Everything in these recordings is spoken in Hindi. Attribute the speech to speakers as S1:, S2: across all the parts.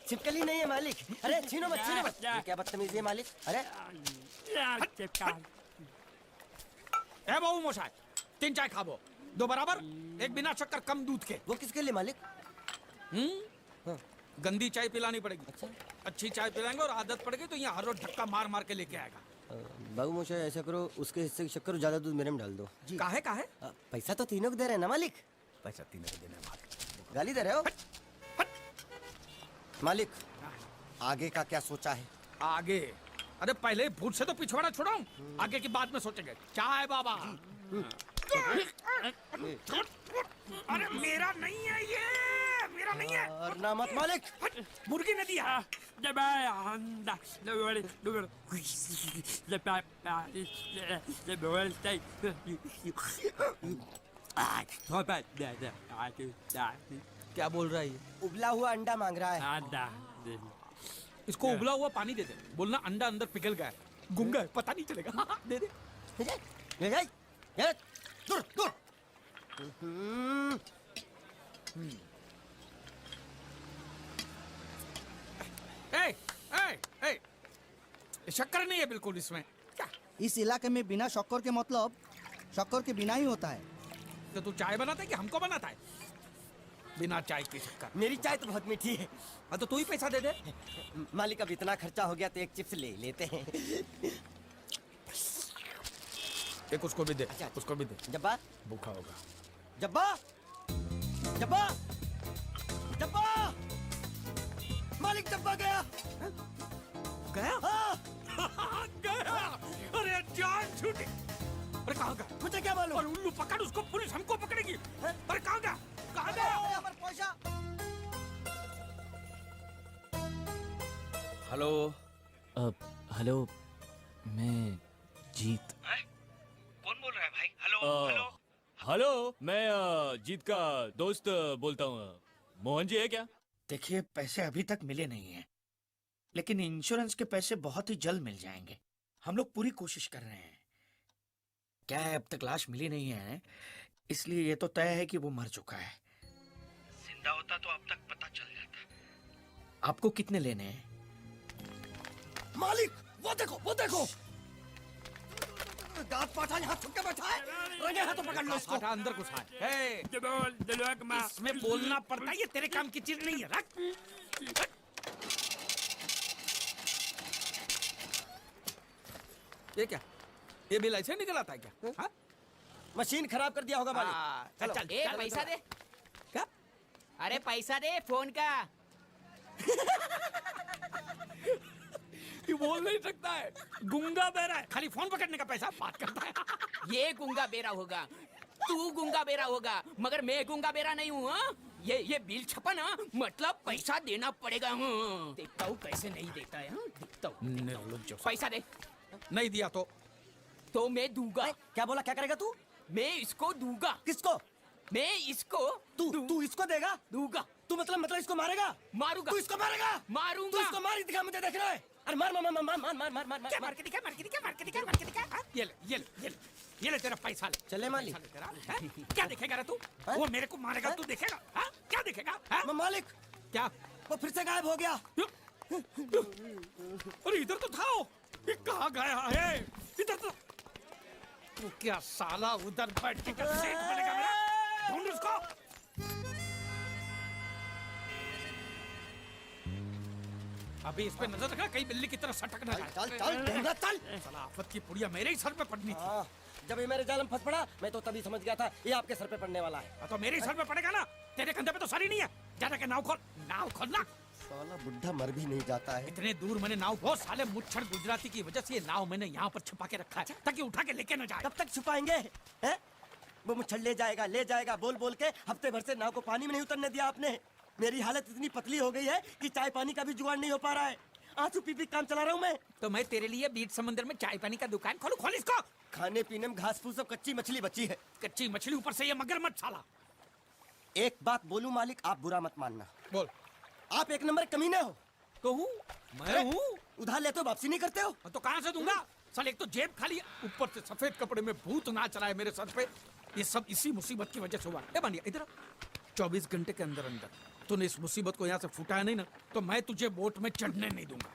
S1: छिपकली नहीं है मालिक। अरे छीनो मत, छीनो मत। ये क्या बदतमीजी है मालिक। अरे
S2: ए बाबू मोशाय, 3 चाय खाबो, 2 बराबर, 1 बिना शक्कर कम दूध के।
S1: वो किसके लिए मालिक? हाँ।
S2: गंदी चाय पिलानी पड़ेगी।
S1: अच्छा।
S2: अच्छी चाय पिलाएंगे और आदत पड़ गई तो यहाँ हर रोज धक्का मार मार के लेके आएगा।
S1: बाबू मोशा ऐसा करो, उसके हिस्से की शक्कर ज्यादा दूध मेरे में डाल दो।
S2: काहे काहे?
S1: पैसा तो तीनों को दे रहे हैं ना मालिक।
S2: पैसा तीनों को देना है मालिक।
S1: गाली दे रहे हो मालिक। आगे का क्या सोचा है?
S2: आगे? अरे पहले भूत से तो पिछवाड़ा छुड़ाऊं, आगे की बात में सोचेंगे। चाय बाबा। अरे मेरा नहीं है ये, मेरा नहीं है।
S1: और ना मत मालिक।
S2: मुर्गी ने दिया। क्या बोल रहा है ये?
S1: उबला हुआ अंडा मांग रहा है।
S2: इसको उबला हुआ पानी दे दे, बोलना अंडा अंदर पिघल गया है, गुंगा है, पता नहीं चलेगा। दे दे।
S1: दूर दूर।
S2: शक्कर नहीं है बिल्कुल इसमें। क्या?
S3: इस इलाके में बिना शक्कर के मतलब शक्कर के बिना ही होता है।
S2: तो तू चाय बनाता है कि हमको बनाता है? बिना चाय की शक्कर।
S1: मेरी चाय तो बहुत मीठी है।
S2: हाँ तो तू ही पैसा दे दे।
S1: मालिक अब इतना खर्चा हो गया तो एक चिप्स ले लेते हैं।
S2: एक उसको भी दे।
S1: अच्छा।
S2: उसको भी दे।
S1: जब्बा,
S2: भूखा होगा।
S1: जब्बा, जब्बा, जब्बा। मालिक जब्बा गया।
S2: गया?
S1: हाँ।
S2: गया। अरे जान छूटी। अरे कहाँ गया?
S1: मुझे क्या मालूम?
S2: और उल्लू पकड़ उसको, पुलिस हमको पकड़ेगी। अरे कहाँ गया? कहाँ गया?
S1: पैसा।
S4: हेलो।
S5: हेलो, मैं जीत।
S4: कौन बोल रहा है भाई? Hello hello.
S5: हेलो, मैं जीत का दोस्त बोलता हूँ। मोहन जी है क्या?
S6: देखिए, पैसे अभी तक मिले नहीं हैं, लेकिन इंश्योरेंस के पैसे बहुत ही जल्द मिल जाएंगे। हम लोग पूरी कोशिश कर रहे हैं। क्या है, अब तक लाश मिली नहीं है, इसलिए ये तो तय है कि वो मर चुका है। जिंदा होता तो अब तक पता चल जाता। आपको कितने लेने हैं?
S1: मालिक वो देखो, वो देखो। दांत पाठा यहाँ छुप के बैठा है। रंगे हाथों पकड़ लो उसको।
S2: पाठा अंदर घुसा है। इसमें बोलना पड़ता है, ये तेरे काम की चीज नहीं है। रख। ये क्या? ये बिल ऐसे निकल आता है क्या? हाँ?
S1: मशीन खराब कर दिया होगा मालिक।
S2: चल
S7: ए,
S2: चल,
S7: पैसा
S2: चल।
S7: दे।
S2: क्या?
S7: अरे पैसा दे फोन का।
S2: ये बोल नहीं सकता है, गुंगा बहरा है, खाली फोन पकड़ने का पैसा बात करता है।
S7: ये गुंगा बेरा होगा, तू गुंगा बेरा होगा, मगर मैं गुंगा बेरा नहीं हूँ। हाँ? ये बिल छपा ना, मतलब पैसा देना पड़ेगा। हाँ? देखता हूँ कैसे नहीं देता है। हाँ? देखता हूँ। पैसा दे।
S2: नहीं दिया
S7: तो मैं दूंगा।
S1: क्या बोला? क्या करेगा तू?
S7: मैं इसको दूंगा।
S1: किसको?
S7: मैं इसको
S1: तू इसको देगा?
S7: दूंगा।
S1: तू मतलब इसको मारेगा?
S7: मारूंगा।
S1: तू इसको मारेगा?
S7: मारूंगा।
S1: तू इसको मार दिखा, मुझे देखना है। अरे मार मार मार मार मार मार मार मार
S2: क्या? मार के दिखा, मार के दिखा, मार के दिखा, मार के दिखा। हाँ? ये ले, ये ले, ये ले, ये ले तेरा पैसा ले।
S1: चले मालिक।
S2: पैसा ले तेरा। हैं? क्या देखेगा रे तू?
S1: हैं?
S2: वो मेरे को मारेगा, तू देखेगा? हाँ? क्या देखेगा? हाँ?
S1: मालिक
S2: क्या?
S1: वो फिर से गायब हो गया।
S2: अरे इधर तो था वो। ये कहाँ गया है? इधर तो। तू क्या साला उधर बैठ के क्या सेठ बनेगा मेरा? ढूंढ उसको। अभी इस पे नजर रखना, कहीं बिल्ली की तरह सटक ना जाए।
S1: चल चल ढूंढना, चल।
S2: साला आफत की पुड़िया मेरे ही सर पे पड़नी थी।
S1: हाँ, जब ये मेरे जाल में फंस पड़ा, मैं तो तभी समझ गया था ये आपके सर पे पड़ने वाला है।
S2: तो मेरे ही सर पे पड़ेगा ना, तेरे कंधे पे तो सर ही नहीं है। जा के नाव खोल, नाव खोलना।
S1: साला बुढ़ा मर भी नहीं जाता है।
S2: इतने दूर मैंने नाव बहुत साले मुच्छड़ गुजराती की वजह से ये नाव मैंने यहाँ पर छुपा के रखा है ताकि उठा के लेके न जाए।
S1: कब तक छुपाएंगे? हैं? वो मुच्छड़ ले जाएगा बोल बोल के हफ्ते भर से नाव को पानी में नहीं उतरने दिया आपने। मेरी हालत इतनी पतली हो गई है कि चाय पानी का भी जुगाड़ नहीं हो पा रहा है। आंसू पी पी काम चला रहा हूँ मैं।
S2: तो मैं तेरे लिए बीच समंदर में चाय पानी का दुकान खोलूं? खोल इसको।
S1: खाने पीने में घास फूस सब कच्ची मछली बची है।
S2: कच्ची मछली, ऊपर से ये मगरमच्छ साला।
S1: एक बात बोलूं मालिक, आप बुरा मत मानना।
S2: बोल।
S1: आप एक नंबर कमीने हो।
S2: तो हूँ मैं हूँ।
S1: उधार लेते हो वापसी नहीं करते हो।
S2: तो कहाँ से दूंगा? साले एक तो जेब खाली है, ऊपर से सफेद कपड़े में भूत नाच रहा है मेरे सर पे। ये सब इसी मुसीबत की वजह से हुआ। ए बानिया इधर 24 घंटे के अंदर अंदर तूने इस मुसीबत को यहाँ से फुटाया नहीं ना तो मैं तुझे बोट में चढ़ने नहीं दूंगा।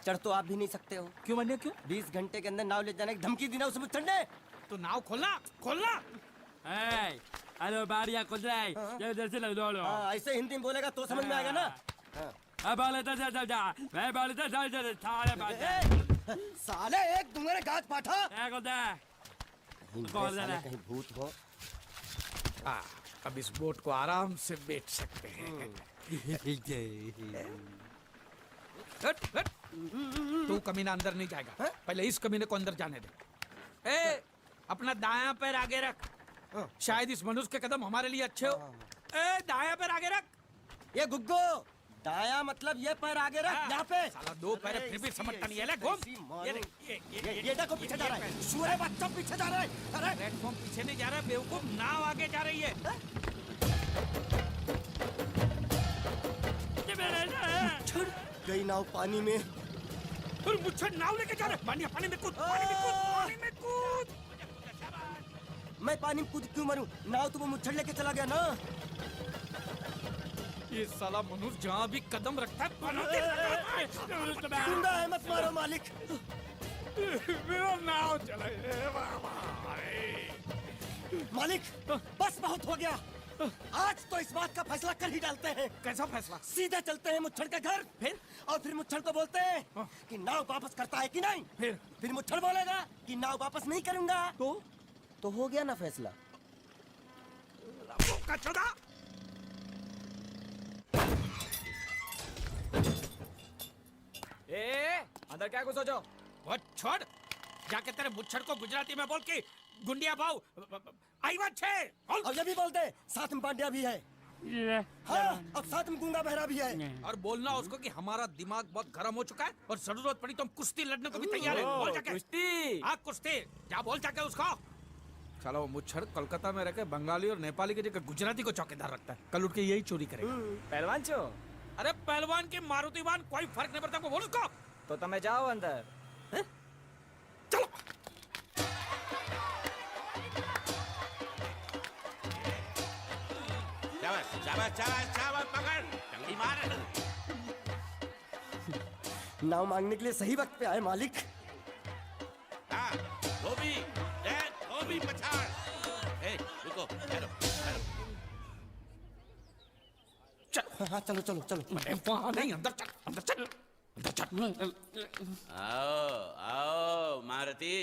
S1: चढ़ तो आप भी नहीं सकते हो।
S2: क्यों मान्य क्यों?
S1: 20 घंटे के अंदर नाव ले जाने की धमकी दी ना उसमें चढ़ने।
S2: तो नाव खोलना खोलना।
S5: हेलो बारिया खोल रहा है ये उधर से लो लो
S1: हाँ, ऐसे हिंदी में बोलेगा तो समझ में आएगा ना। हाँ।
S5: अब वाले तो चल जा मैं वाले तो चल सारे बात
S1: साले एक तुम्हारे गाज पाठा।
S5: क्या बोलता है
S1: कौन साले कहीं भूत हो।
S2: हाँ, अब इस बोट को आराम से बेच सकते हैं। हट, हट। तू कमीना अंदर नहीं जाएगा, पहले इस कमीने को अंदर जाने दे। ए, अपना दायां पैर आगे रख, शायद इस मनुष्य के कदम हमारे लिए अच्छे हो। ए, दायां पैर आगे रख।
S1: ये गुग्गो दाया मतलब ये पैर आगे रख यहाँ पे।
S2: साला दो पैर है, फिर भी समझता नहीं है। ले घूम।
S1: ये देखो पीछे जा रहा है। सूअर बच्चा पीछे जा रहा है। अरे
S2: प्लेटफॉर्म पीछे नहीं जा रहा, बेवकूफ नाव आगे जा रही है।
S1: गई नाव पानी में।
S2: और मुझसे नाव लेके जा रहा है। पानी में कूद, पानी में कूद, पानी में कूद।
S1: मैं पानी में कूद क्यों मरूं? नाव तो वो मुच्छड़ लेके चला गया ना।
S2: ये साला मनुष्य जहाँ भी कदम रखता है पनौती लगाता है।
S1: गुंडा है मत मारो मालिक।
S2: मेरा नाव चला
S1: मालिक बस बहुत हो गया। आज तो इस बात का फैसला कर ही डालते हैं।
S2: कैसा फैसला?
S1: सीधे चलते हैं मुच्छड़ के घर। फिर मुच्छड़ को बोलते हैं कि नाव वापस करता है कि नहीं। फिर मुच्छड़ बोलेगा कि नाव वापस नहीं करूंगा। तो हो गया ना फैसला।
S2: कचौड़ा।
S5: अंदर क्या घुसो जो
S2: वो छोड़, जाके तेरे मुच्छड़ को गुजराती में बोल के गुंडिया भाव आई बात छे।
S1: और ये भी बोल दे साथ में पांड्या भी है। हाँ, अब साथ में गूंगा बहरा भी है।
S2: और बोलना उसको कि हमारा दिमाग बहुत गर्म हो चुका है और जरूरत पड़ी तो हम कुश्ती लड़ने को भी तैयार है। बोल जाके
S5: कुश्ती।
S2: हाँ कुश्ती, जा बोल जाके उसको। साला वो मुच्छड़ कोलकाता में रहकर बंगाली और नेपाली की जगह गुजराती को चौकीदार रखता है। कल उठ के यही चोरी करेगा।
S5: पहलवान छो
S2: अरे पहलवान की मारुति वाहन कोई फर्क नहीं पड़ता। बोल उसको।
S5: तो તમે જાઓ અંદર
S2: चलो
S8: शाबाश शाबाश शाबाश शाबाश पकड़ जल्दी मार।
S1: नाव मांगने के लिए सही वक्त पे आए मालिक।
S8: हाँ धोबी पछाड़। ए रुको चलो चलो।
S1: हाँ चलो चलो चलो।
S2: वहाँ नहीं, अंदर चल, अंदर चल, अंदर चल।
S8: आओ मारुति,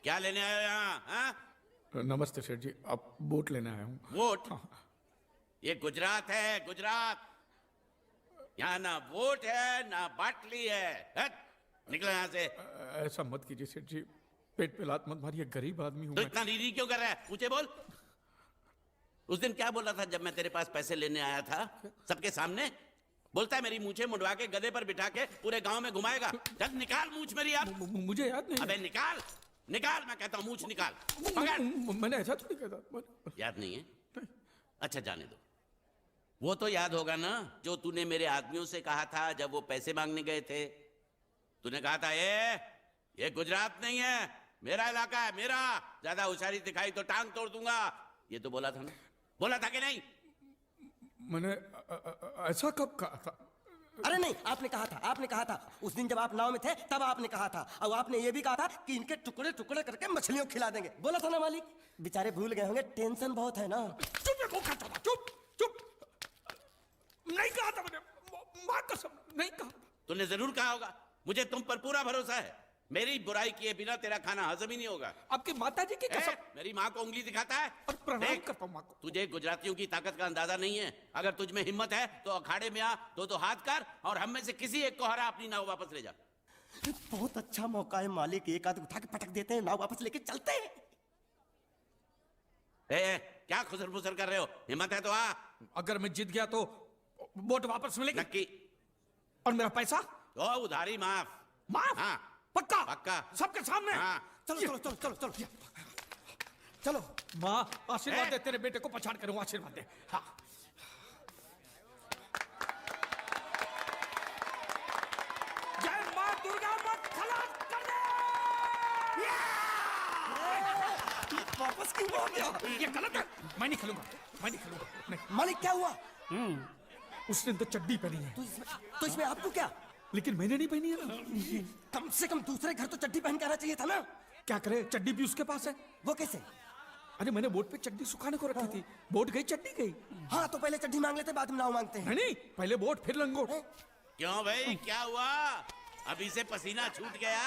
S8: क्या लेने आए हो यहाँ? हाँ?
S2: नमस्ते सेठ जी, आप बोट लेने आया हूँ।
S8: वोट? ये गुजरात है, गुजरात। यहाँ ना वोट है ना बाटली है। हट, निकलो यहाँ से।
S2: ऐसा मत कीजिए सेठ जी, पेट पे लात मत मारिए, गरीब आदमी हूँ
S8: तो
S2: मैं।
S8: इतना रीरी क्यों कर रहा है? पूछे बोल। उस दिन क्या बोला था जब मैं तेरे पास पैसे लेने आया था सबके सामने? बोलता है मेरी मूछें मुंडवा के गधे पर बिठा के पूरे गांव में घुमाएगा। चल निकाल मूछ मेरी अब।
S2: मुझे याद नहीं।
S8: अबे निकाल निकाल, मैं कहता हूँ मूछ निकाल। पकड़।
S2: मैंने ऐसा थोड़ी कहा था।
S8: याद नहीं है? अच्छा जाने दो। वो तो याद होगा ना जो तूने मेरे आदमियों से कहा था जब वो पैसे मांगने गए थे। तूने कहा था ये गुजरात नहीं है, मेरा इलाका है, मेरा। ज्यादा होशियारी दिखाई तो टांग तोड़ दूंगा। ये तो बोला था ना? बोला था कि नहीं?
S2: मैंने ऐसा कब कहा था?
S1: अरे नहीं, आपने कहा था उस दिन जब आप नाव में थे तब आपने कहा था। और आपने ये भी कहा था कि इनके टुकड़े टुकड़े करके मछलियों खिला देंगे। बोला था ना मालिक? बेचारे भूल गए होंगे, टेंशन बहुत है ना।
S2: चुप चुप। नहीं कहा था मैंने, मां कसम नहीं कहा।
S8: तूने जरूर कहा होगा। मुझे तुम पर पूरा भरोसा है। मेरी बुराई किए बिना तेरा खाना हजम ही नहीं होगा।
S2: आपकी माता जी की कसम।
S8: मेरी माँ को उंगली दिखाता है।
S2: और प्रणाम
S8: देख,
S2: करता हूं माँ को।
S8: तुझे गुजरातियों की ताकत का अंदाजा नहीं है। अगर तुझ में हिम्मत है तो अखाड़े में आ, दो हाथ कर और हम में से किसी एक को हरा, अपनी नाव वापस ले जा।
S1: बहुत अच्छा मौका है मालिक, एक आध उठा के पटक देते हैं, नाव वापस लेके चलते हैं।
S8: क्या खुसर फुसर कर रहे हो? हिम्मत है तो आ।
S2: अगर मैं जीत गया तो बोट वापस मिलेगी?
S8: नक्की।
S2: और मेरा पैसा?
S8: तो उधारी माफ।
S2: माफ?
S8: हाँ
S2: पक्का?
S8: पक्का।
S2: सबके सामने?
S8: हाँ।
S1: चलो चलो चलो चलो चलो चलो।
S2: माँ आशीर्वाद दे, तेरे बेटे को पछाड़ करूँ, आशीर्वाद दे। हाँ। जय माँ दुर्गा, मत खलास कर दे।
S1: वापस क्यों हो गया?
S2: ये गलत है, मैं नहीं खेलूंगा। मैं नहीं खेलूंगा नहीं।
S1: मालिक क्या हुआ?
S2: उसने तो चड्डी पहनी है
S1: तो इसमें आपको क्या?
S2: लेकिन मैंने नहीं पहनी है ना।
S1: कम से कम दूसरे घर तो चड्डी पहन के आना चाहिए था ना।
S2: क्या करे, चड्डी भी उसके पास है।
S1: वो कैसे?
S2: अरे मैंने बोट पे चड्डी सुखाने को रखी थी, बोट गई चड्डी गई।
S1: हाँ तो पहले चड्डी मांग लेते, बाद में नाव मांगते हैं।
S2: नहीं पहले बोट फिर लंगोट।
S8: क्यों भाई, क्या हुआ? अभी से पसीना छूट गया?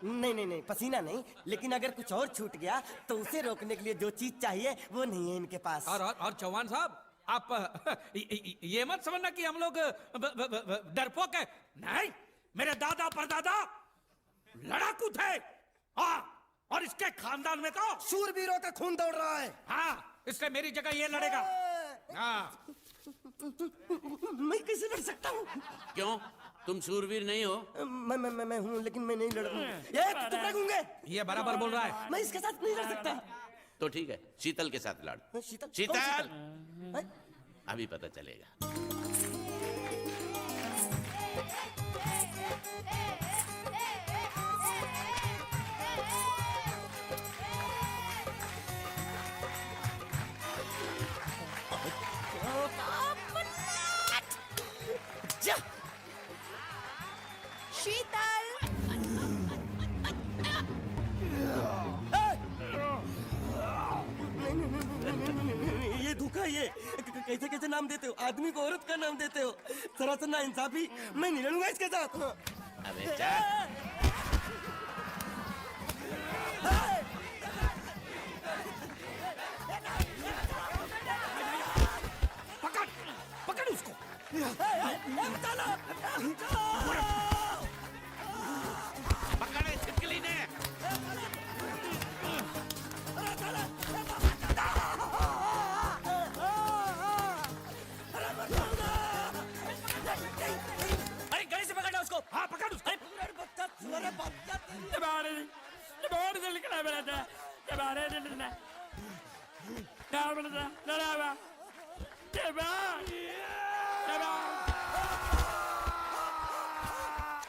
S1: नहीं नहीं नहीं, पसीना नहीं, लेकिन अगर कुछ और छूट गया तो उसे रोकने के लिए जो चीज चाहिए वो नहीं है इनके पास।
S2: और चौहान साहब, आप ये मत समझना कि हम लोग डरपोक है। नहीं, मेरे दादा परदादा लड़ाकू थे। हाँ, और इसके खानदान में तो
S1: शूरवीरों का खून दौड़ रहा है।
S2: हाँ, इसलिए मेरी जगह ये लड़ेगा। हाँ।
S1: मैं कैसे लड़ सकता हूँ?
S8: क्यों, तुम शूरवीर नहीं हो?
S1: मैं हूँ, लेकिन मैं नहीं लड़ूंगा। ये चुप रखूंगे।
S2: ये बराबर बोल रहा है।
S1: मैं इसके साथ नहीं लड़ सकता।
S8: तो ठीक है, शीतल के साथ लड़।
S1: शीतल?
S8: शीतल,
S1: कौन शीतल?
S8: अभी पता चलेगा।
S9: शीतल,
S1: ये धोखा, ये कैसे कैसे नाम देते हो? आदमी को औरत का नाम देते हो। सरासर ना इंसाफी। मैं नहीं लड़ूंगा इसके साथ।
S8: अबे चल।
S2: पकड़ पकड़ उसको।
S8: पकड़े छिपकली ने।
S2: अरे गले से पकड़ना उसको। हाँ पकड़ उसको।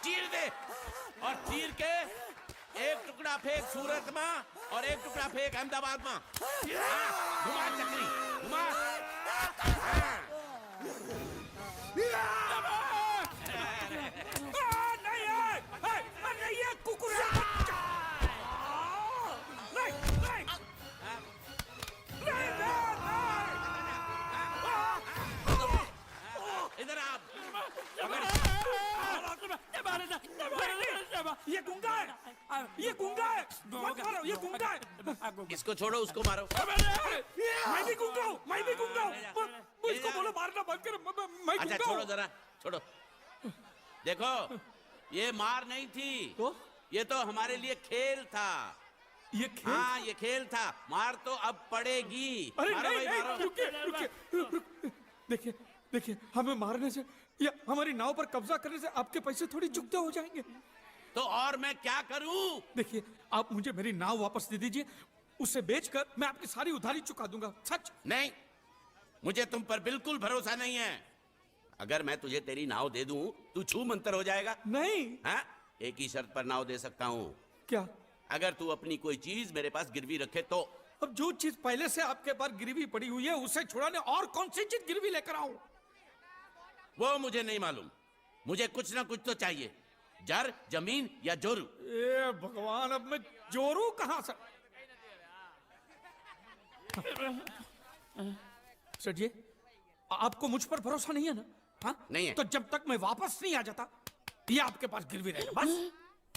S8: चीर दे, और चीर के एक टुकड़ा फेंक सूरत में और एक टुकड़ा फेंक अहमदाबाद में। हाँ, घुमा चक्री, घुमा। इधर आप।
S2: ये गुंगा है, ये गुंगा है। मत मारो, ये गुंगा है।
S8: इसको छोड़ो, उसको मारो।
S2: मैं भी गुंगा हूँ, मैं भी गुंगा हूँ। इसको बोलो मारना बंद कर। मैं
S8: अच्छा
S2: गुंगा
S8: छोड़ो
S2: हूँ।
S8: जरा, छोड़ो। देखो, ये मार नहीं थी,
S2: तो?
S8: ये तो हमारे लिए खेल था।
S2: ये खेल?
S8: हाँ, ये खेल था। मार तो अब पड़ेगी।
S2: अरे
S8: मारो
S2: नहीं,
S8: भाई,
S2: नहीं,
S8: मारो।
S2: रुकिए। देखिए देखिए, हमें मारने से या हमारी नाव पर कब्जा करने से आपके पैसे थोड़ी चुकते हो जाएंगे।
S8: तो और मैं क्या करूं?
S2: देखिए, आप मुझे मेरी नाव वापस दे दीजिए, उसे बेचकर मैं आपकी सारी उधारी चुका दूंगा। सच।
S8: नहीं, मुझे तुम पर बिल्कुल भरोसा नहीं है। अगर मैं तुझे तेरी नाव दे दूं, तू छू मंतर हो जाएगा।
S2: नहीं।
S8: हाँ, एक ही शर्त पर नाव दे सकता हूँ।
S2: क्या?
S8: अगर तू अपनी कोई चीज मेरे पास गिरवी रखे तो।
S2: अब जो चीज पहले से आपके पास गिरवी पड़ी हुई है उसे छुड़ाने और कौन सी चीज गिरवी लेकर आऊं?
S8: वो मुझे नहीं मालूम। मुझे कुछ ना कुछ तो चाहिए, जर, जमीन या जोरू।
S2: ए भगवान, अब मैं जोरू कहां से? सर जी, आपको मुझ पर भरोसा नहीं है ना? हाँ?
S8: नहीं है।
S2: तो जब तक मैं वापस नहीं आ जाता, ये आपके पास गिरवी रहेगा बस।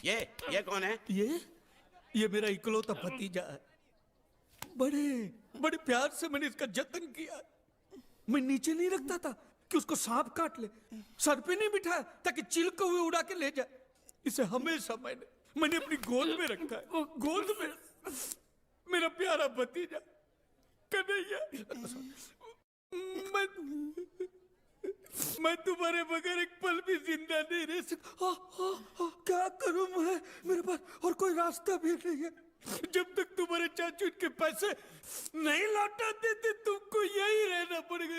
S8: ये कौन है?
S2: ये मेरा इकलौता भतीजा है। बड़े प्यार से मैंने इसका जतन किया। मैं नीचे नहीं रखता था कि उसको सांप काट ले, सर पे नहीं बिठाया ताकि चिल को हुए उड़ा के ले जाए। इसे हमेशा मैंने अपनी गोद में रखा है। गोद में मेरा प्यारा भतीजा कन्हैया। मैं तुम्हारे बगैर एक पल भी जिंदा नहीं रह सकता। क्या करूं मैं? मेरे पास और कोई रास्ता भी नहीं है। जब तक तुम्हारे चाचू इनके पैसे नहीं लौटा देते, तुमको यही रहना पड़ेगा।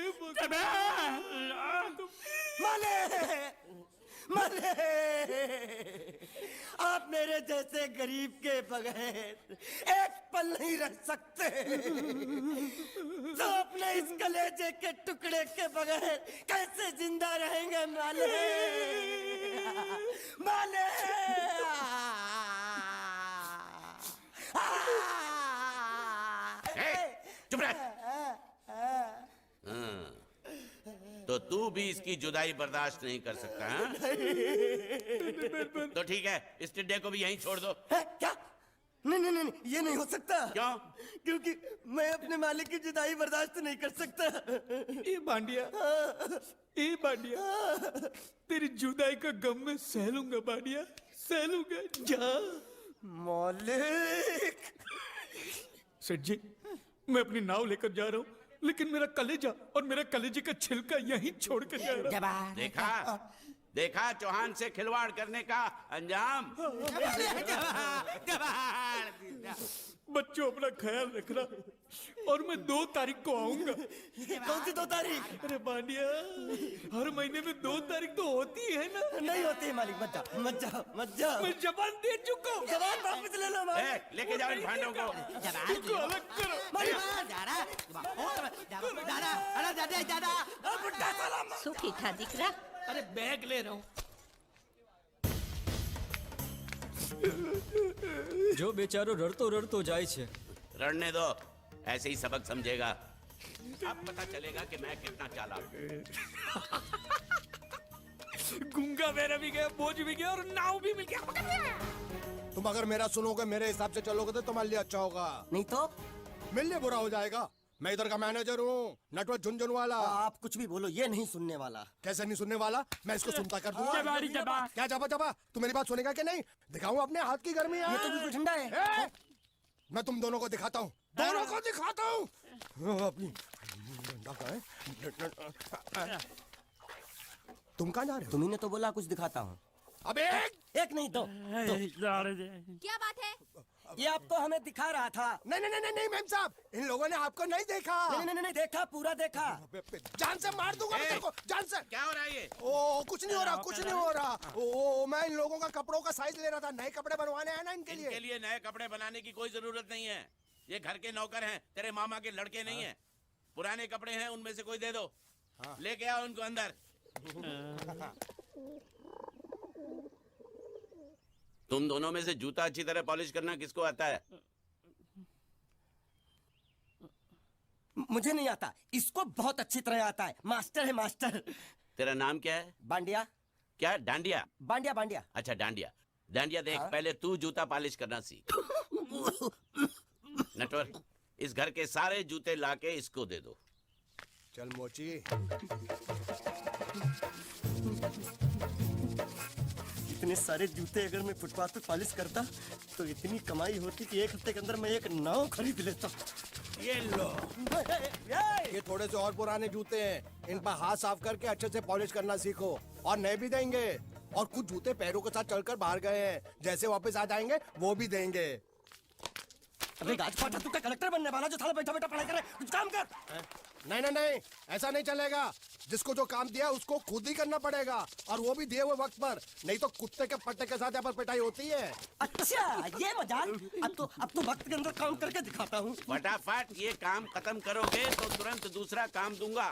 S1: माले आप मेरे जैसे गरीब के बगैर एक पल नहीं रह सकते तो अपने इस कलेजे के टुकड़े के बगैर कैसे जिंदा रहेंगे माले माले
S8: चुप रह। तो तू भी इसकी जुदाई बर्दाश्त नहीं कर सकता हाँ? तो ठीक है, इस टिड्डे को भी यहीं छोड़ दो।
S1: है? क्या नहीं नहीं नहीं ये नहीं हो सकता।
S8: क्यों?
S1: क्योंकि मैं अपने मालिक की जुदाई बर्दाश्त नहीं कर सकता।
S2: ए बांडिया, ए बांडिया, तेरी जुदाई का गम मैं सह लूंगा बांडिया, सह लूंगा। जा
S1: मालिक।
S2: सेठ जी, मैं अपनी नाव लेकर जा रहा हूँ, लेकिन मेरा कलेजा और मेरा कलेजे का छिलका यहीं छोड़ कर जा रहा हूँ।
S8: देखा देखा चौहान से खिलवाड़ करने का अंजाम।
S2: बच्चों अपना ख्याल रखना और मैं 2 तारीख को आऊंगा।
S1: कौन सी 2 तारीख?
S2: अरे बांडिया, हर महीने में 2 तारीख तो होती है ना।
S1: नहीं होती है मालिक, मत जाओ मत जाओ मत जाओ।
S2: मैं जबान दे चुका हूँ।
S1: जवान वापस ले लो मालिक।
S8: लेके जाओ इन भांडों को।
S2: इनको अलग करो।
S1: बुड्ढा साला।
S9: सुखी था दिखरा।
S2: अरे बैग ले रहा हूँ।
S5: જો બેચારો રડતો રડતો જાય છે
S8: रड़ने दो, ऐसे ही सबक समझेगा। अब पता चलेगा कि मैं कितना चालाक हूँ।
S2: गुंगा मेरा भी गया, बोझ भी गया और नाव भी मिल गया।
S10: तुम अगर मेरा सुनोगे, मेरे हिसाब से चलोगे तो तुम्हारे लिए अच्छा होगा,
S1: नहीं तो
S10: मेरे लिए बुरा हो जाएगा। मैं इधर का मैनेजर हूँ, नटवर झुनझुन वाला।
S1: आप कुछ भी बोलो, ये नहीं सुनने वाला।
S10: कैसे नहीं सुनने वाला? मैं इसको सुनता कर दूंगा। क्या जबा जबा? तू मेरी बात सुनेगा कि नहीं? दिखाऊं अपने हाथ की गर्मी?
S1: ये तो बिल्कुल ठंडा है।
S10: मैं तुम दोनों को दिखाता हूँ, दोनों को दिखाता हूँ। अपनी डंडा कहाँ है? तुम कहाँ जा रहे हो?
S1: तुम्ही ने तो बोला कुछ दिखाता हूँ।
S10: अब
S1: एक नहीं दो।
S9: क्या बात है?
S1: ये आपको हमें दिखा रहा था।
S10: नहीं नहीं नहीं नहीं मैम साहब, इन लोगों ने आपको नहीं देखा।
S1: नहीं नहीं नहीं देखा, पूरा देखा।
S10: जान से मार दूंगा मैं तेरे को, जान से।
S8: क्या हो रहा है ये?
S10: ओ कुछ नहीं हो रहा, कुछ नहीं हो रहा। ओ मैं इन लोगों का कपड़ों का साइज ले रहा था, नए कपड़े बनवाने हैं ना इनके लिए।
S8: इनके लिए नए कपड़े बनाने की कोई जरूरत नहीं है। ये घर के नौकर हैं, तेरे मामा के लड़के नहीं हैं। पुराने कपड़े हैं, उनमें से कोई दे दो। लेके आओ उनको अंदर। तुम दोनों में से जूता अच्छी तरह पॉलिश करना किसको आता है?
S1: मुझे नहीं आता, इसको बहुत अच्छी तरह आता है। मास्टर है मास्टर।
S8: तेरा नाम क्या है?
S1: बांडिया।
S8: क्या? डांडिया?
S1: बांडिया बांडिया।
S8: अच्छा डांडिया। डांडिया देख, पहले तू जूता पॉलिश करना सीख। नटवर, इस घर के सारे जूते लाके इसको दे दो।
S10: चल मोची।
S1: इतने सारे जूते अगर मैं फुटपाथ पे पॉलिश करता तो इतनी कमाई होती कि 1 हफ्ते के अंदर मैं एक नाव खरीद लेता।
S10: ये लो, ये थोड़े से और पुराने जूते हैं, इन पर हाथ साफ करके अच्छे से पॉलिश करना सीखो। और नए भी देंगे, और कुछ जूते पैरों के साथ चलकर बाहर गए हैं, जैसे वापस आ जाएंगे वो भी देंगे।
S1: अबे गाजपाटा, तू क्या कलेक्टर बनने वाला जो साला बैठा बैठा पढ़ाई करे? कुछ काम कर।
S10: नहीं नहीं नहीं, ऐसा नहीं चलेगा। जिसको जो काम दिया उसको खुद ही करना पड़ेगा, और वो भी दिए हुए वक्त पर, नहीं तो कुत्ते के पट्टे के साथ यहाँ पर पिटाई होती है।
S1: अच्छा ये मजाक। अब तो वक्त के अंदर काम करके दिखाता हूँ।
S8: फटाफट ये काम खत्म करोगे तो तुरंत दूसरा काम दूंगा।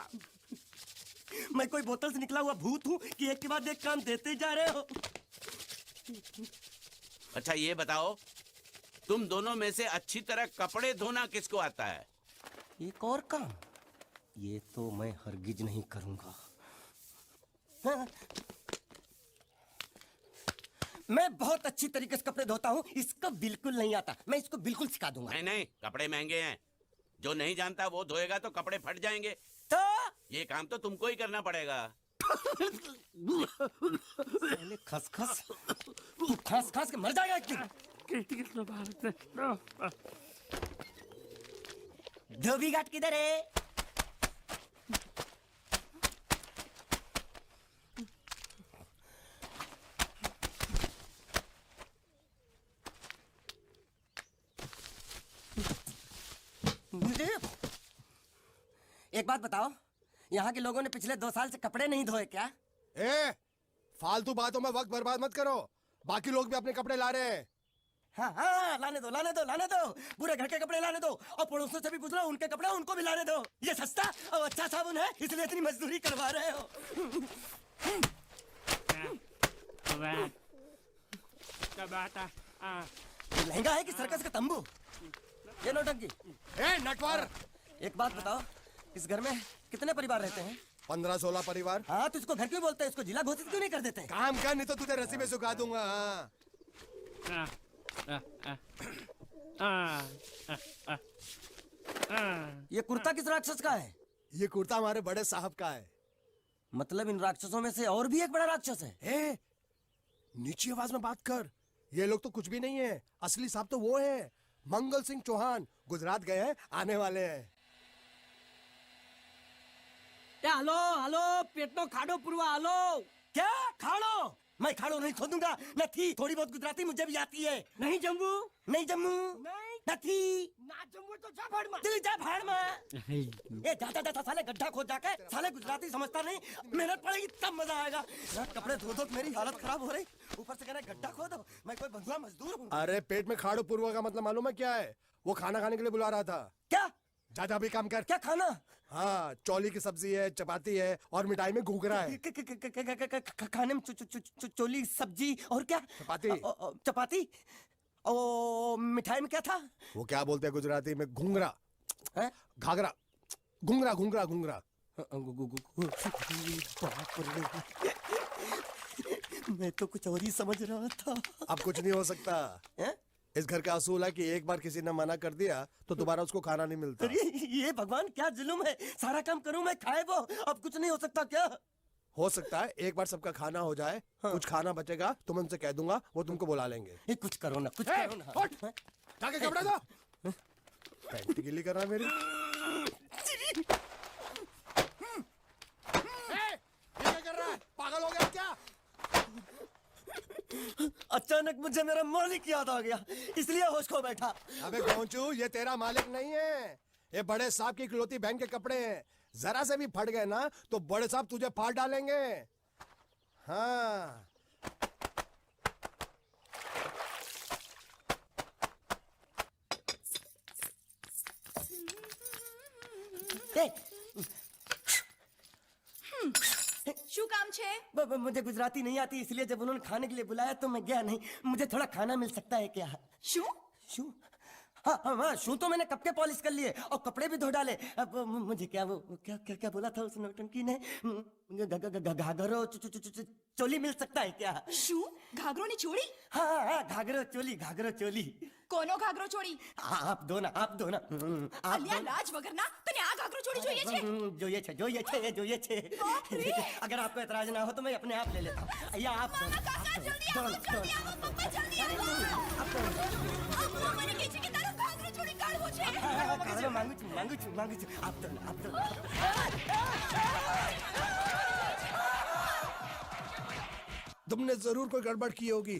S1: मैं कोई बोतल से निकला हुआ भूत हूँ कि एक के बाद एक काम देते जा रहे हो?
S8: अच्छा ये बताओ, तुम दोनों में से अच्छी तरह कपड़े धोना किसको आता है?
S1: एक और काम, ये तो मैं हरगिज नहीं करूंगा। हाँ। मैं बहुत अच्छी तरीके से कपड़े धोता हूँ, इसको बिल्कुल नहीं आता। मैं इसको बिल्कुल सिखा दूंगा।
S8: नहीं नहीं, कपड़े महंगे हैं। जो नहीं जानता वो धोएगा तो कपड़े फट जाएंगे।
S1: तो
S8: ये काम तो तुमको ही करना पड़ेगा।
S1: खसखस, तू खस खस के मर जाएगा एक दिन। धोबी घाट किधर है? एक बात बताओ, यहाँ के लोगों ने पिछले 2 साल से कपड़े नहीं धोए क्या?
S10: फालतू बातों में वक्त बर्बाद मत करो। बाकी लोग भी अपने कपड़े ला रहे हैं।
S1: हाँ हाँ, लाने दो लाने दो लाने दो, पूरे घर के कपड़े लाने दो, और पड़ोसों से भी पूछ लो, उनके कपड़े उनको भी लाने दो। ये सस्ता और अच्छा साबुन है, इसलिए इतनी मजदूरी करवा रहे हो। ये लहंगा है कि सर्कस का तंबू? ये नौटंकी।
S10: ए नटवर,
S1: एक बात बताओ, इस घर में कितने परिवार रहते हैं?
S10: 15-16 परिवार।
S1: हाँ, तो इसको घर क्यों बोलते हैं? इसको जिला घोषित क्यों नहीं कर देते?
S10: काम कर, नहीं तो तुझे रस्सी में सुखा दूंगा।
S1: ये कुर्ता किस राक्षस का है?
S10: ये कुर्ता हमारे बड़े साहब का है।
S1: मतलब इन राक्षसों में से और भी एक बड़ा राक्षस है?
S10: ए, नीची आवाज में बात कर। ये लोग तो कुछ भी नहीं है, असली साहब तो वो है मंगल सिंह चौहान। गुजरात गए हैं, आने वाले हैं।
S7: હાલો હાલો પેટનો ખાડો પૂરવા હાલો.
S1: क्या खाड़ो? मैं खाड़ो नहीं खोदूंगा। न थी, थोड़ी बहुत गुजराती मुझे भी आती है।
S7: નહીં જમવું?
S1: नहीं जम्मू न थी।
S7: ના જમવું તો જા ભાડમાં.
S1: दिल जा भाड़ में। ए जा जा जा साले, गड्ढा खोद जाके। साले गुजराती समझता नहीं, मेहनत पड़ेगी तब मजा आएगा। यार कपड़े धो धो मेरी हालत खराब हो रही, ऊपर से कह रहे गड्ढा खोदो। मैं कोई बंधुआ मजदूर हूँ?
S10: अरे पेट में खाड़ो पूर्वा का मतलब मालूम है क्या है? वो खाना खाने के लिए बुला रहा था।
S1: क्या
S10: जा जा भी काम कर।
S1: क्या खाना?
S10: हाँ, चौली की सब्जी है, चपाती है और मिठाई में घूघरा है।
S1: खाने में चोली सब्जी और क्या?
S10: चपाती।
S1: चपाती। ओ मिठाई में क्या था?
S10: वो क्या बोलते हैं गुजराती में? घूंघरा।
S1: हैं?
S10: घाघरा। घूंघरा घूंघरा घूंघरा।
S1: मैं तो कुछ और ही समझ रहा था।
S10: अब कुछ नहीं हो सकता
S1: हैं?
S10: इस घर का असूल है कि एक बार किसी ने मना कर दिया तो दोबारा उसको खाना नहीं मिलता।
S1: अरे ये भगवान क्या जुल्म है, सारा काम करूं मैं, खाए वो। अब कुछ नहीं हो सकता क्या?
S10: हो सकता है एक बार सबका खाना हो जाए।
S1: हाँ।
S10: कुछ खाना बचेगा तो मैं उनसे कह दूंगा, वो तुमको बुला लेंगे।
S1: ये कुछ करो ना, कुछ करो ना।
S10: उठ, जाके कपड़े दो। पैंट गीली कर रहा है मेरी। ये क्या कर रहा है? पागल हो गया क्या?
S1: अचानक मुझे मेरा मालिक याद आ गया, इसलिए होश खो बैठा।
S10: अबे गोंचू, ये तेरा मालिक नहीं है, ये बड़े साहब की इकलौती बहन के कपड़े हैं। जरा से भी फट गए ना तो बड़े साहब तुझे फाड़ डालेंगे। हाँ।
S9: શું કામ છે?
S1: मुझे गुजराती नहीं आती, इसलिए जब उन्होंने खाने के लिए बुलाया तो मैं गया नहीं। मुझे थोड़ा खाना मिल सकता है क्या?
S9: શું?
S1: शू? हाँ हाँ हाँ, शू तो मैंने कब के पॉलिश कर लिए और कपड़े भी धो डाले। अब मुझे क्या वो क्या क्या क्या बोला था उस नौटंकी ने? घाघरो चोली मिल सकता है क्या?
S9: શું? ઘાઘરોની ચોળી?
S1: हाँ हाँ, घाघरो चोली, घाघरो चोली।
S9: કોનો ઘાઘરો ચોળી?
S1: आप दो ना, आप दो ना। आप
S9: અલ્યા લાજ વગરના, તને આ ઘાઘરો ચોળી જોઈએ છે?
S1: જોઈએ છે, જોઈએ છે, જોઈએ છે। अगर आपको एतराज ना हो तो मैं अपने आप ले लेता हूँ। या आप दो ना,
S9: કાકા જલ્દી
S1: दो
S9: આવો,
S1: ना, दो
S9: જલ્દી
S1: ना।
S9: આવો, પપ્પા જલ્દી આવો.
S1: आप दो ना।
S9: અમ્મા મને કહે છે કે તારો ઘાઘરો ચોળી કાઢવો છે.
S1: खाना मांगू छू, मांगू छू, मांगू छू। आप दो ना, आप दो ना।
S10: तुमने जरूर कोई गड़बड़ की होगी,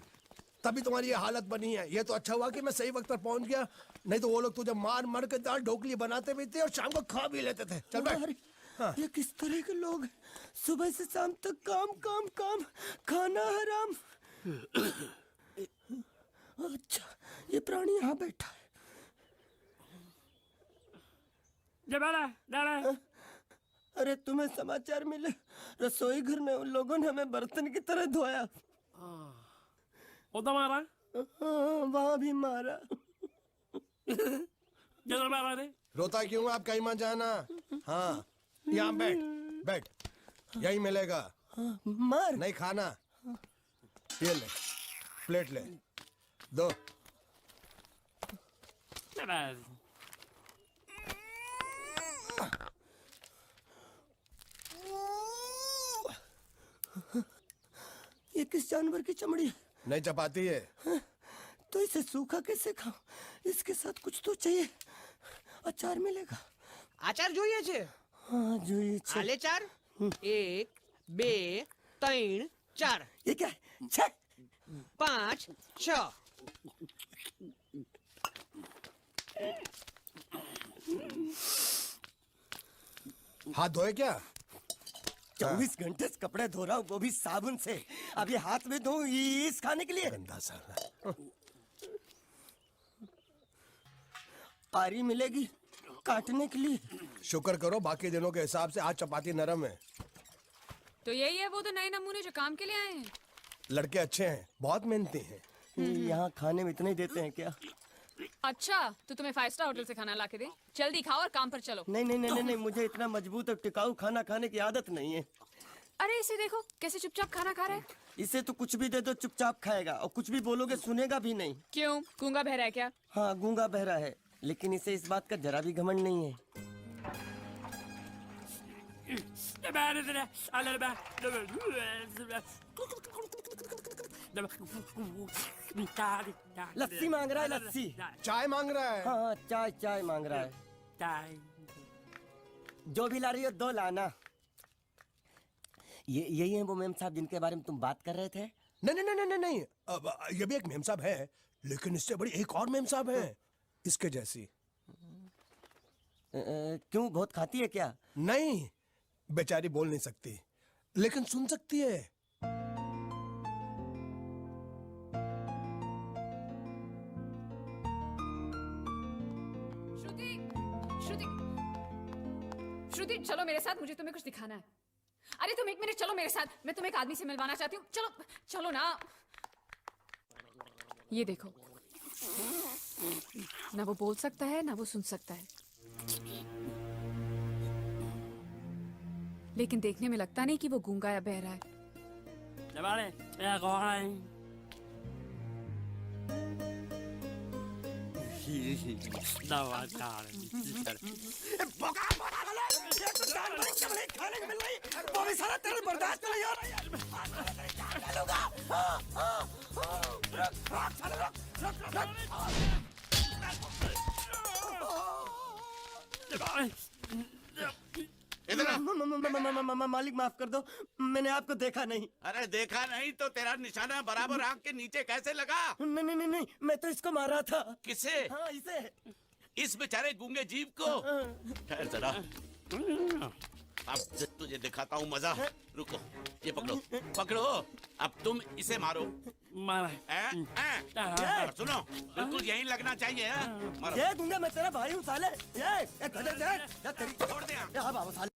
S10: तभी तुम्हारी ये हालत बनी है। ये तो अच्छा हुआ कि मैं सही वक्त पर पहुंच गया, नहीं तो वो लोग तुझे मार मार के दाल ढोकली बनाते भी थे और शाम को खा भी लेते थे। चल बैठ।
S1: अरे, ये किस तरह के लोग हैं? सुबह से शाम तक काम काम काम, खाना हराम। अच्छा, ये प्राणी यहाँ बैठा है। अरे तुम्हें समाचार मिले? रसोई घर में उन लोगों ने हमें बर्तन की तरह धोया।
S7: મારા
S1: हाँ, वहाँ भी मारा।
S7: જરા મારા રે.
S10: रोता क्यों? आप कहीं मत जाना। हाँ, यहाँ बैठ, बैठ, यही मिलेगा।
S1: मार?
S10: नहीं खाना। ये ले, प्लेट ले, दो। ये किस जानवर की चमड़ी है? नहीं चपाती है।
S1: तो इसे सूखा कैसे खाऊं? इसके साथ कुछ तो चाहिए। अचार मिलेगा?
S7: આચાર જોઈએ છે?
S1: हाँ જોઈએ છે।
S7: આલે ચાર? 1 2 3 4
S1: ये क्या है? 6
S7: 5 6.
S10: हाथ धोए क्या?
S1: 24 घंटे से कपड़े धो रहा हूँ, वो भी साबुन से। अब ये हाथ में धो इस खाने के लिए।
S10: गंदा सा।
S1: आरी मिलेगी काटने के लिए।
S10: शुक्र करो बाकी दिनों के हिसाब से आज चपाती नरम है।
S9: तो यही है वो तो नए नमूने जो काम के लिए आए हैं।
S10: लड़के अच्छे हैं, बहुत मेहनती हैं।
S1: यहाँ खाने में इतना ही देते हैं क्या?
S9: अच्छा तो तुम्हें 5 स्टार होटल से खाना ला के दे। जल्दी खाओ और काम पर चलो।
S1: नहीं नहीं नहीं नहीं, मुझे इतना मजबूत और टिकाऊ खाना खाने की आदत नहीं है।
S9: अरे इसे देखो कैसे चुपचाप खाना खा रहा है।
S1: इसे तो कुछ भी दे दो चुपचाप खाएगा, और कुछ भी बोलोगे सुनेगा भी नहीं।
S9: क्यों गूंगा बहरा है क्या?
S1: हाँ गूंगा बहरा है, लेकिन इसे इस बात का जरा भी घमंड नहीं है। लस्सी मांग रहा है, लस्सी।
S10: चाय मांग रहा है।
S1: हाँ चाय चाय मांग रहा है। जो भी ला रही हो 2 लाना। ये यही है वो मेम साहब जिनके बारे में तुम बात कर रहे थे?
S10: नहीं नहीं नहीं नहीं नहीं, अब ये भी एक मेम साहब है, लेकिन इससे बड़ी एक और मेम साहब है इसके जैसी।
S1: क्यों बहुत खाती है क्या?
S10: नहीं, बेचारी बोल नहीं सकती लेकिन सुन सकती है।
S9: श्रुति श्रुति श्रुति चलो मेरे साथ, मुझे तुम्हें कुछ दिखाना है। अरे तुम 1 मिनट चलो मेरे साथ, मैं तुम्हें एक आदमी से मिलवाना चाहती हूँ। चलो चलो ना। ये देखो, ना वो बोल सकता है ना वो सुन सकता है, लेकिन देखने में लगता नहीं कि वो गूंगा या बहरा है।
S1: खाने को मिल रही, वो भी सारा तेरे बर्दाश्त नहीं हो रहा
S8: इधर आ।
S1: मालिक माफ कर दो, मैंने आपको देखा नहीं।
S8: अरे देखा नहीं तो तेरा निशाना बराबर आंख के नीचे कैसे लगा?
S1: नहीं नहीं नहीं नहीं, मैं तो इसको मारा था।
S8: किसे?
S1: हाँ इसे।
S8: इस बेचारे गूंगे जीव को? ठहर जरा, अब तुझे दिखाता हूँ मजा। रुको, ये पकड़ो पकड़ो, अब तुम इसे मारो। सुनो, बिल्कुल यहीं लगना चाहिए। मारो।
S1: ये गूंगा मैं तेरा भाई हूँ साले। ये गधे,
S8: छोड़ दे।
S1: हाँ बाबा साले।